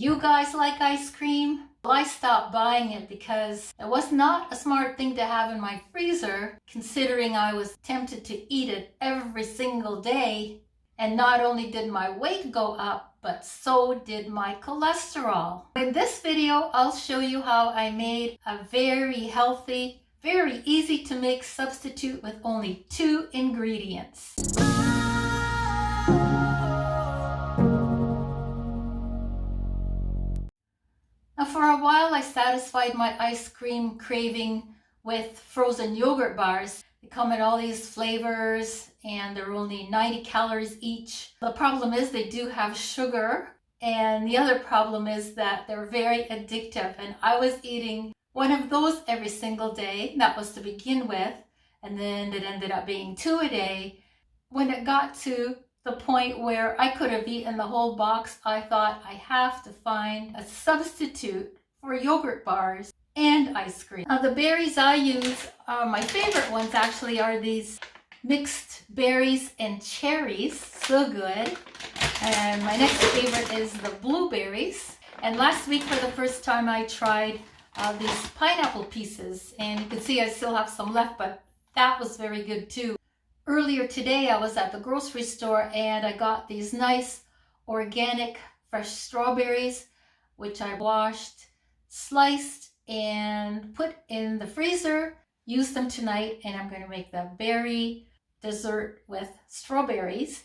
you guys like ice cream? Well, I stopped buying it because it was not a smart thing to have in my freezer, considering I was tempted to eat it every single day. And not only did my weight go up, but so did my cholesterol. In this video, I'll show you how I made a very healthy, very easy to make substitute with only 2 ingredients. Now, for a while, I satisfied my ice cream craving with frozen yogurt bars. They come in all these flavors and they're only 90 calories each. The problem is they do have sugar, and the other problem is that they're very addictive, and I was eating one of those every single day. That was to begin with, and then it ended up being 2 a day. When it got to the point where I could have eaten the whole box, I thought I have to find a substitute for yogurt bars and ice cream. Now the berries I use, my favorite ones actually are these mixed berries and cherries, so good. And my next favorite is the blueberries. And last week for the first time I tried these pineapple pieces, and you can see I still have some left, but that was very good too. Earlier today I was at the grocery store and I got these nice organic fresh strawberries, which I washed, sliced, and put in the freezer. Use them tonight, and I'm going to make the berry dessert with strawberries.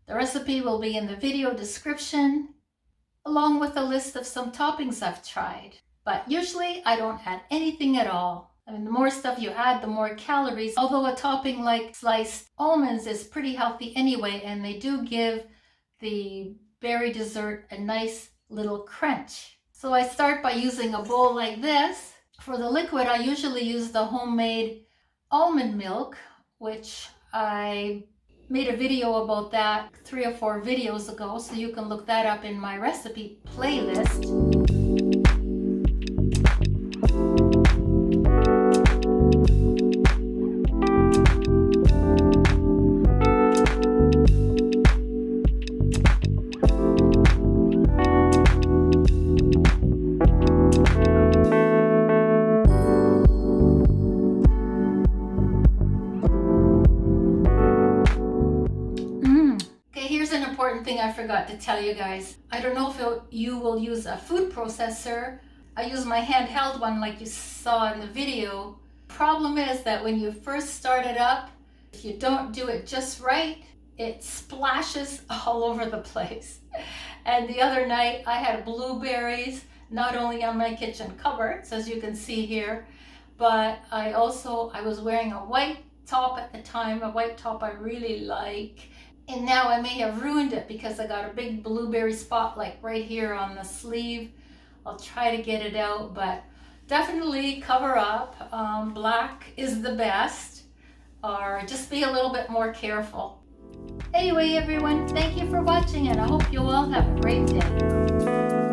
The recipe will be in the video description, along with a list of some toppings I've tried. But usually I don't add anything at all. I mean, the more stuff you add, the more calories. Although a topping like sliced almonds is pretty healthy anyway, and they do give the berry dessert a nice little crunch. So I start by using a bowl like this. For the liquid, I usually use the homemade almond milk, which I made a video about that 3 or 4 videos ago, so you can look that up in my recipe playlist. Thing I forgot to tell you guys. I don't know if you will use a food processor. I use my handheld one like you saw in the video. Problem is that when you first start it up, if you don't do it just right, it splashes all over the place. And the other night I had blueberries not only on my kitchen cupboards, as you can see here, but I was wearing a white top at the time, a white top I really like. And now I may have ruined it because I got a big blueberry spot like right here on the sleeve. I'll try to get it out, but definitely cover up. Black is the best, or just be a little bit more careful. Anyway, everyone, thank you for watching, and I hope you all have a great day.